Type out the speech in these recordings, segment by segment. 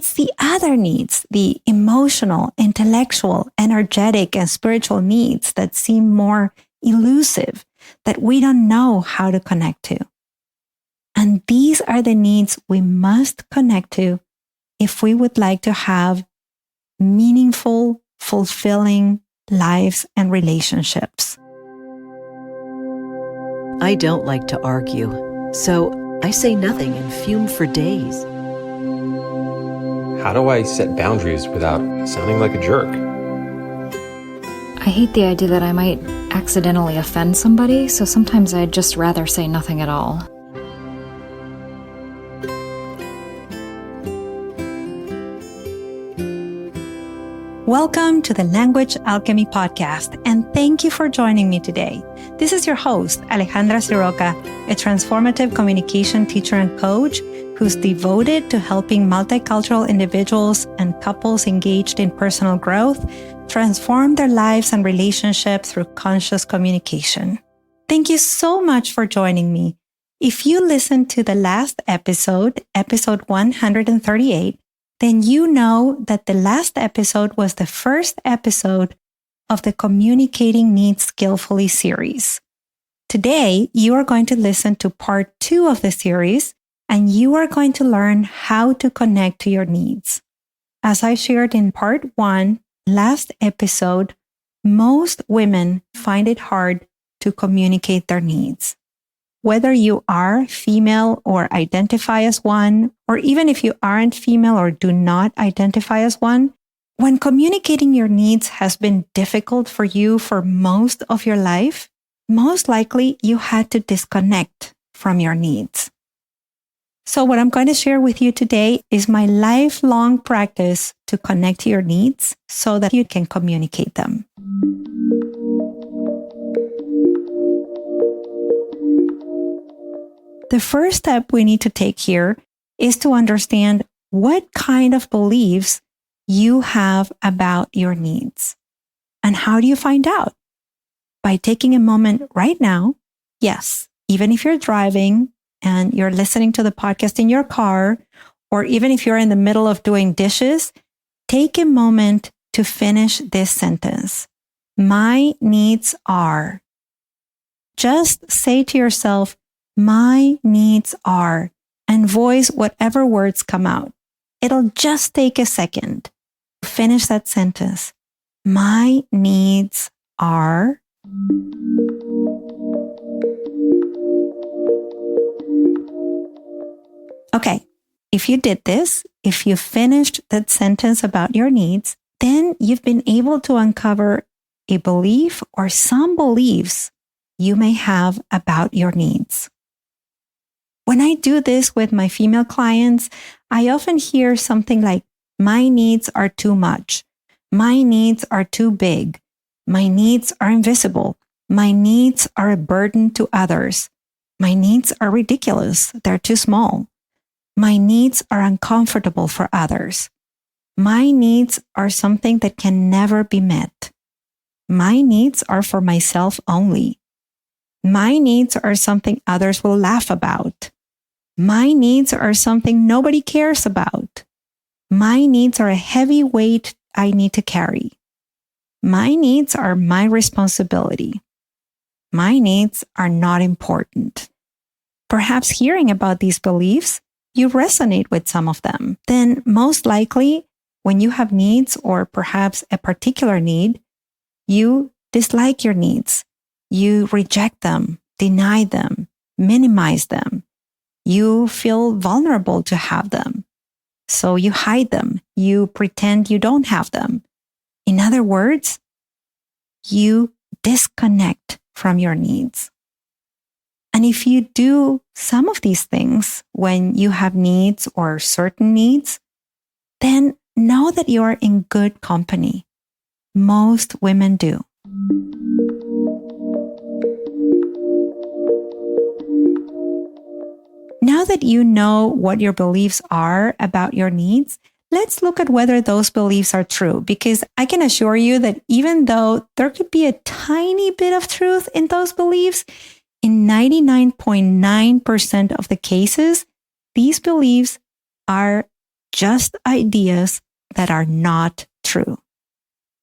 It's the other needs, the emotional, intellectual, energetic, and spiritual needs that seem more elusive, that we don't know how to connect to. And these are the needs we must connect to if we would like to have meaningful, fulfilling lives and relationships. I don't like to argue, so I say nothing and fume for days. How do I set boundaries without sounding like a jerk? I hate the idea that I might accidentally offend somebody, so sometimes I'd just rather say nothing at all. Welcome to the Language Alchemy Podcast, and thank you for joining me today. This is your host, Alejandra Siroka, a transformative communication teacher and coach who's devoted to helping multicultural individuals and couples engaged in personal growth transform their lives and relationships through conscious communication. Thank you so much for joining me. If you listened to the last episode 138, then you know that the last episode was the first episode of the Communicating Needs Skillfully series. Today, you are going to listen to part 2 of the series, and you are going to learn how to connect to your needs. As I shared in part 1, last episode, most women find it hard to communicate their needs. Whether you are female or identify as one, or even if you aren't female or do not identify as one, when communicating your needs has been difficult for you for most of your life, most likely you had to disconnect from your needs. So what I'm going to share with you today is my lifelong practice to connect to your needs so that you can communicate them. The first step we need to take here is to understand what kind of beliefs you have about your needs. And how do you find out? By taking a moment right now. Yes, even if you're driving and you're listening to the podcast in your car, or even if you're in the middle of doing dishes, take a moment to finish this sentence. My needs are. Just say to yourself, my needs are, and voice whatever words come out. It'll just take a second. Finish that sentence. My needs are. Okay, if you did this, if you finished that sentence about your needs, then you've been able to uncover a belief or some beliefs you may have about your needs. When I do this with my female clients, I often hear something like, my needs are too much. My needs are too big. My needs are invisible. My needs are a burden to others. My needs are ridiculous. They're too small. My needs are uncomfortable for others. My needs are something that can never be met. My needs are for myself only. My needs are something others will laugh about. My needs are something nobody cares about. My needs are a heavy weight I need to carry. My needs are my responsibility. My needs are not important. Perhaps hearing about these beliefs, you resonate with some of them. Then most likely, when you have needs or perhaps a particular need, you dislike your needs. You reject them, deny them, minimize them. You feel vulnerable to have them. So you hide them. You pretend you don't have them. In other words, you disconnect from your needs. And if you do some of these things when you have needs or certain needs, then know that you are in good company. Most women do. Now that you know what your beliefs are about your needs, let's look at whether those beliefs are true, because I can assure you that even though there could be a tiny bit of truth in those beliefs, in 99.9% of the cases, these beliefs are just ideas that are not true.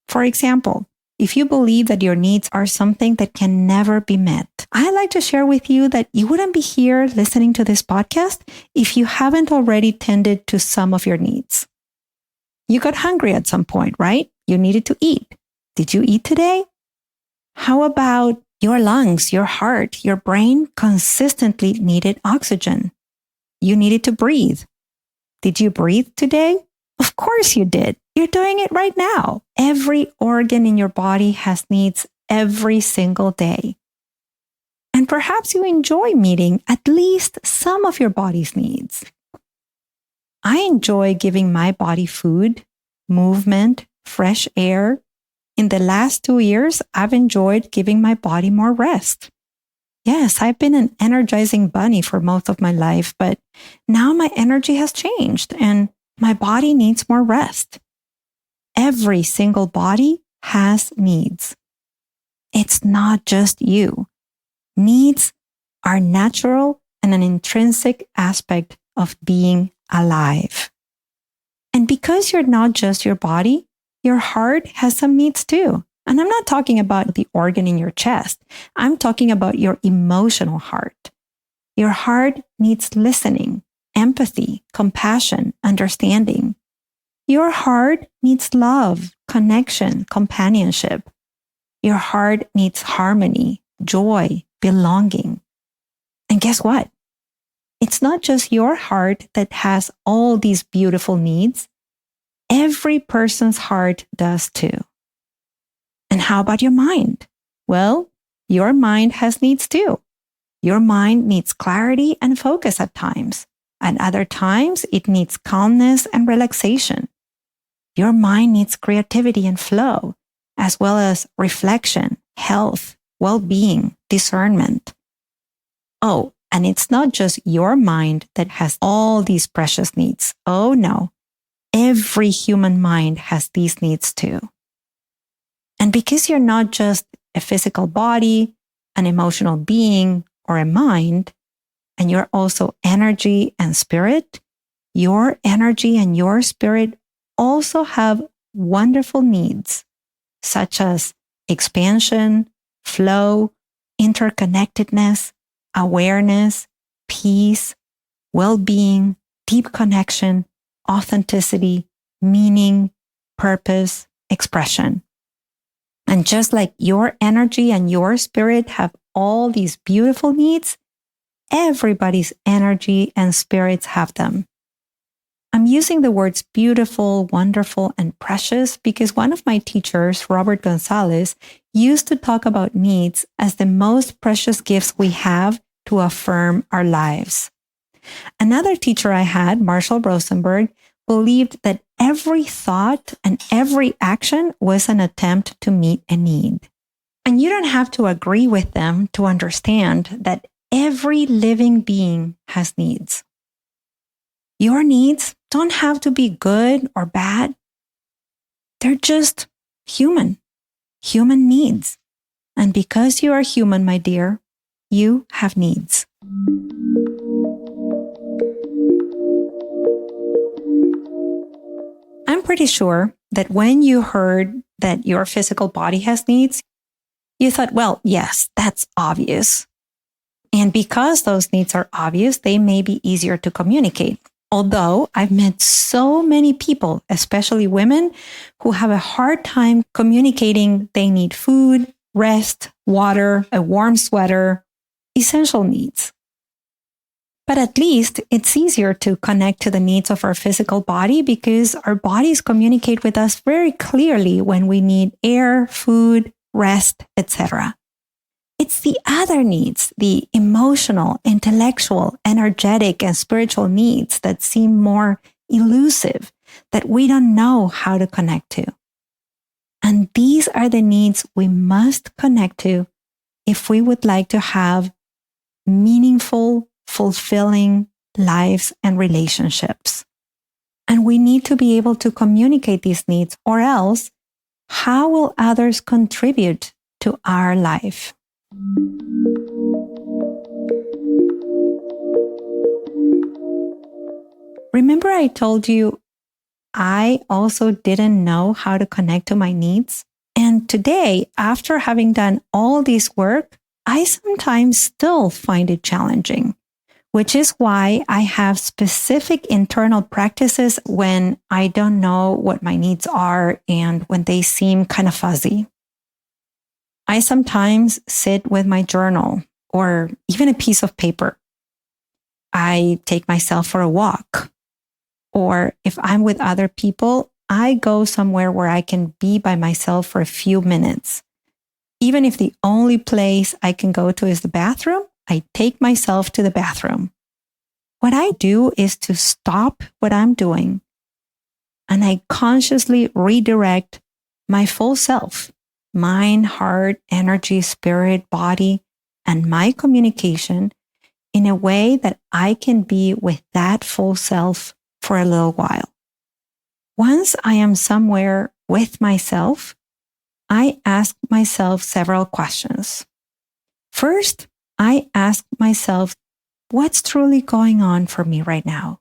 For example, if you believe that your needs are something that can never be met, I'd like to share with you that you wouldn't be here listening to this podcast if you haven't already tended to some of your needs. You got hungry at some point, right? You needed to eat. Did you eat today? How about your lungs, your heart, your brain consistently needed oxygen? You needed to breathe. Did you breathe today? Of course you did. You're doing it right now. Every organ in your body has needs every single day. And perhaps you enjoy meeting at least some of your body's needs. I enjoy giving my body food, movement, fresh air. In the last 2 years, I've enjoyed giving my body more rest. Yes, I've been an energizing bunny for most of my life, but now my energy has changed and my body needs more rest. Every single body has needs. It's not just you. Needs are natural and an intrinsic aspect of being alive. And because you're not just your body, your heart has some needs too. And I'm not talking about the organ in your chest. I'm talking about your emotional heart. Your heart needs listening, empathy, compassion, understanding. Your heart needs love, connection, companionship. Your heart needs harmony, joy, belonging. And guess what? It's not just your heart that has all these beautiful needs. Every person's heart does too. And how about your mind? Well, your mind has needs too. Your mind needs clarity and focus at times. At other times, it needs calmness and relaxation. Your mind needs creativity and flow, as well as reflection, health, well-being, discernment. Oh, and it's not just your mind that has all these precious needs. Oh no, every human mind has these needs too. And because you're not just a physical body, an emotional being, or a mind, and you're also energy and spirit, your energy and your spirit also have wonderful needs, such as expansion, flow, interconnectedness, awareness, peace, well-being, deep connection, authenticity, meaning, purpose, expression. And just like your energy and your spirit have all these beautiful needs, everybody's energy and spirits have them. I'm using the words beautiful, wonderful, and precious because one of my teachers, Robert Gonzalez, used to talk about needs as the most precious gifts we have to affirm our lives. Another teacher I had, Marshall Rosenberg, believed that every thought and every action was an attempt to meet a need. And you don't have to agree with them to understand that every living being has needs. Your needs don't have to be good or bad. They're just human needs. And because you are human, my dear, you have needs. I'm pretty sure that when you heard that your physical body has needs, you thought, well, yes, that's obvious. And because those needs are obvious, they may be easier to communicate. Although I've met so many people, especially women, who have a hard time communicating they need food, rest, water, a warm sweater, essential needs. But at least it's easier to connect to the needs of our physical body because our bodies communicate with us very clearly when we need air, food, rest, etc. It's the other needs, the emotional, intellectual, energetic, and spiritual needs that seem more elusive, that we don't know how to connect to. And these are the needs we must connect to if we would like to have meaningful, fulfilling lives and relationships. And we need to be able to communicate these needs, or else, how will others contribute to our life? Remember I told you I also didn't know how to connect to my needs? And today, after having done all this work, I sometimes still find it challenging, which is why I have specific internal practices when I don't know what my needs are and when they seem kind of fuzzy. I sometimes sit with my journal or even a piece of paper. I take myself for a walk. Or if I'm with other people, I go somewhere where I can be by myself for a few minutes. Even if the only place I can go to is the bathroom, I take myself to the bathroom. What I do is to stop what I'm doing and I consciously redirect my full self, mind, heart, energy, spirit, body, and my communication in a way that I can be with that full self for a little while. Once I am somewhere with myself, I ask myself several questions. First, I ask myself, what's truly going on for me right now?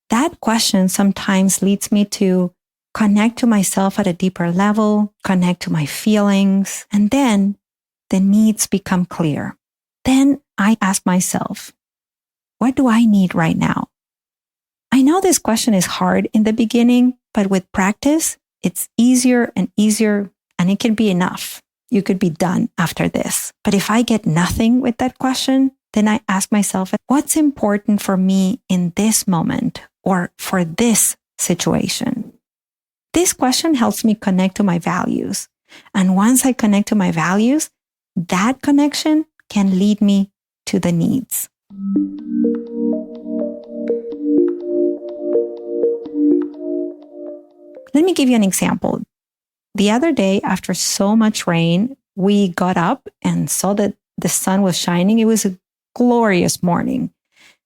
That question sometimes leads me to connect to myself at a deeper level, connect to my feelings, and then the needs become clear. Then I ask myself, what do I need right now? I know this question is hard in the beginning, but with practice, it's easier and easier, and it can be enough. You could be done after this. But if I get nothing with that question, then I ask myself, what's important for me in this moment or for this situation? This question helps me connect to my values. And once I connect to my values, that connection can lead me to the needs. Let me give you an example. The other day, after so much rain, we got up and saw that the sun was shining. It was a glorious morning.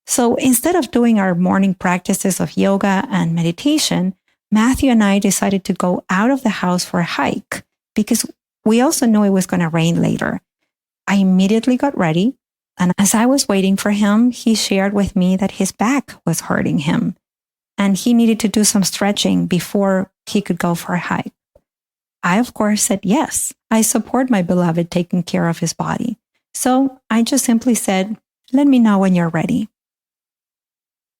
So instead of doing our morning practices of yoga and meditation, Matthew and I decided to go out of the house for a hike because we also knew it was going to rain later. I immediately got ready. And as I was waiting for him, he shared with me that his back was hurting him and he needed to do some stretching before he could go for a hike. I, of course, said yes. I support my beloved taking care of his body. So I just simply said, let me know when you're ready.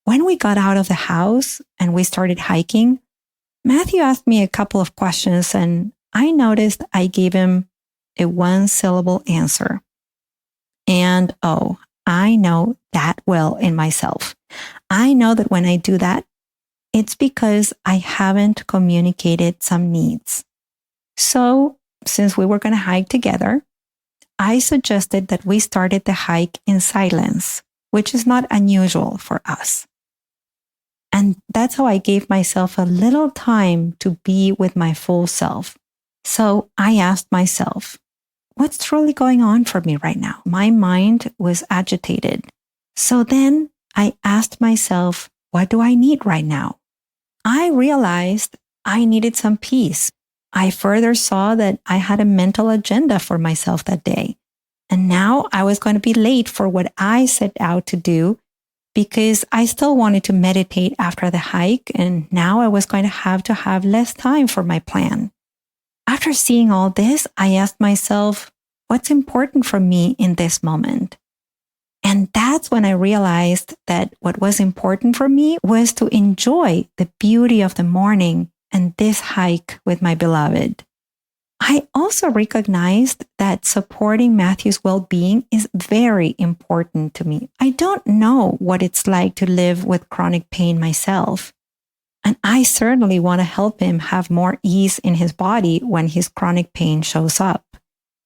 When we got out of the house and we started hiking, Matthew asked me a couple of questions and I noticed I gave him a one-syllable answer. And oh, I know that well in myself. I know that when I do that, it's because I haven't communicated some needs. So, since we were going to hike together, I suggested that we started the hike in silence, which is not unusual for us. And that's how I gave myself a little time to be with my full self. So I asked myself, what's truly going on for me right now? My mind was agitated. So then I asked myself, what do I need right now? I realized I needed some peace. I further saw that I had a mental agenda for myself that day. And now I was going to be late for what I set out to do because I still wanted to meditate after the hike. And now I was going to have less time for my plan. After seeing all this, I asked myself, what's important for me in this moment? And that's when I realized that what was important for me was to enjoy the beauty of the morning and this hike with my beloved. I also recognized that supporting Matthew's well-being is very important to me. I don't know what it's like to live with chronic pain myself. And I certainly want to help him have more ease in his body when his chronic pain shows up.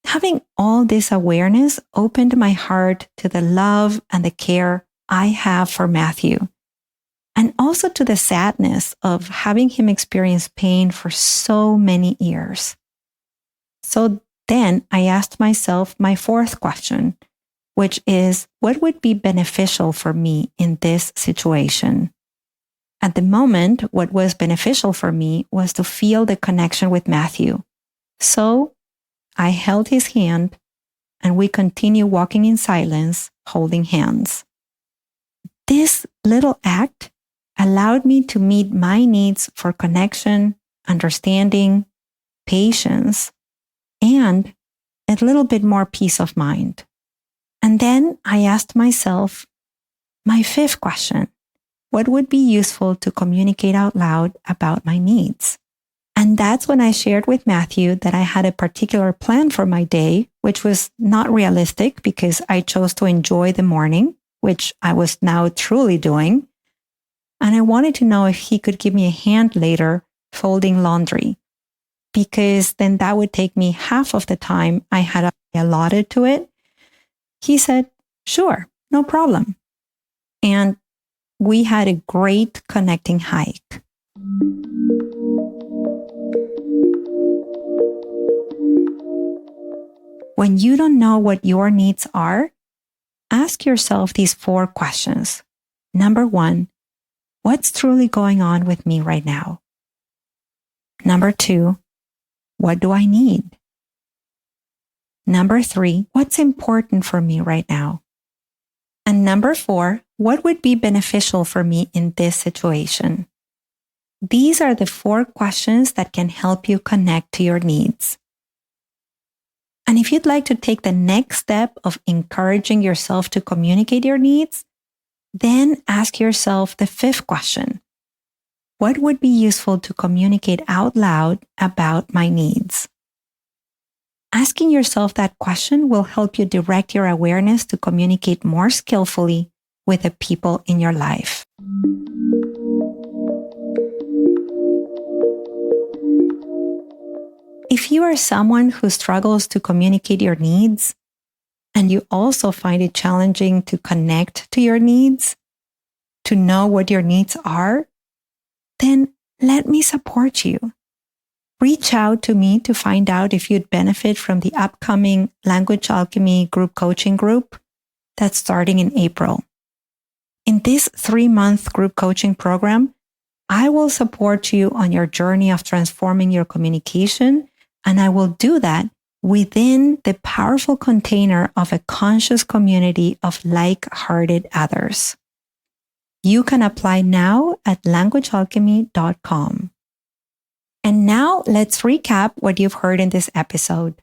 Having all this awareness opened my heart to the love and the care I have for Matthew, and also to the sadness of having him experience pain for so many years. So then I asked myself my fourth question, which is, what would be beneficial for me in this situation? At the moment, what was beneficial for me was to feel the connection with Matthew. So I held his hand and we continued walking in silence, holding hands. This little act allowed me to meet my needs for connection, understanding, patience, and a little bit more peace of mind. And then I asked myself my fifth question: what would be useful to communicate out loud about my needs? And that's when I shared with Matthew that I had a particular plan for my day, which was not realistic because I chose to enjoy the morning, which I was now truly doing. And I wanted to know if he could give me a hand later folding laundry, because then that would take me half of the time I had allotted to it. He said, sure, no problem. And we had a great connecting hike. When you don't know what your needs are, ask yourself these 4 questions. Number 1, what's truly going on with me right now? Number 2, what do I need? Number 3, what's important for me right now? And number 4, what would be beneficial for me in this situation? These are the 4 questions that can help you connect to your needs. And if you'd like to take the next step of encouraging yourself to communicate your needs, then ask yourself the 5th question: what would be useful to communicate out loud about my needs? Asking yourself that question will help you direct your awareness to communicate more skillfully with the people in your life. If you are someone who struggles to communicate your needs, and you also find it challenging to connect to your needs, to know what your needs are, then let me support you. Reach out to me to find out if you'd benefit from the upcoming Language Alchemy group coaching group that's starting in April. In this 3-month group coaching program, I will support you on your journey of transforming your communication, and I will do that within the powerful container of a conscious community of like-hearted others. You can apply now at languagealchemy.com. And now let's recap what you've heard in this episode.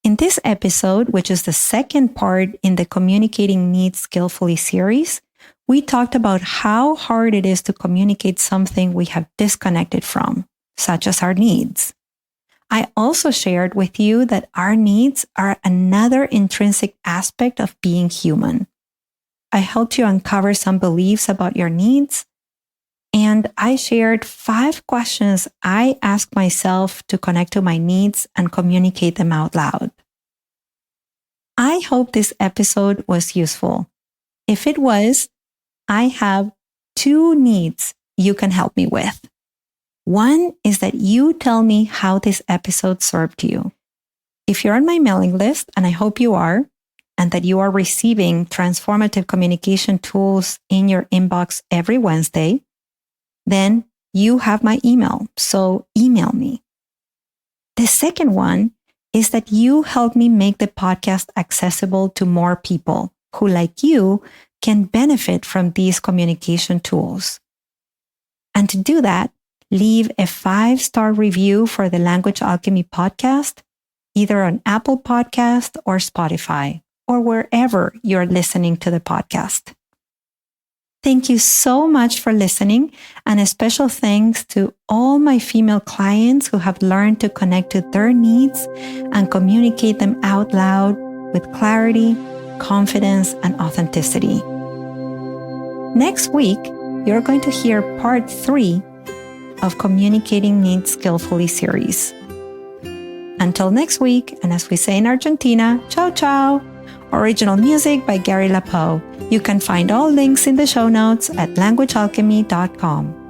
In this episode, which is the second part in the Communicating Needs Skillfully series, we talked about how hard it is to communicate something we have disconnected from, such as our needs. I also shared with you that our needs are another intrinsic aspect of being human. I helped you uncover some beliefs about your needs, and I shared 5 questions I ask myself to connect to my needs and communicate them out loud. I hope this episode was useful. If it was, I have 2 needs you can help me with. One is that you tell me how this episode served you. If you're on my mailing list, and I hope you are, and that you are receiving transformative communication tools in your inbox every Wednesday, then you have my email, so email me. The second one is that you help me make the podcast accessible to more people who, like you, can benefit from these communication tools. And to do that, leave a 5-star review for the Language Alchemy Podcast, either on Apple Podcast or Spotify, or wherever you're listening to the podcast. Thank you so much for listening, and a special thanks to all my female clients who have learned to connect to their needs and communicate them out loud with clarity, confidence, and authenticity. Next week, you're going to hear part 3 of Communicating Needs Skillfully series. Until next week, and as we say in Argentina, ciao ciao! Original music by Gary Lapo. You can find all links in the show notes at languagealchemy.com.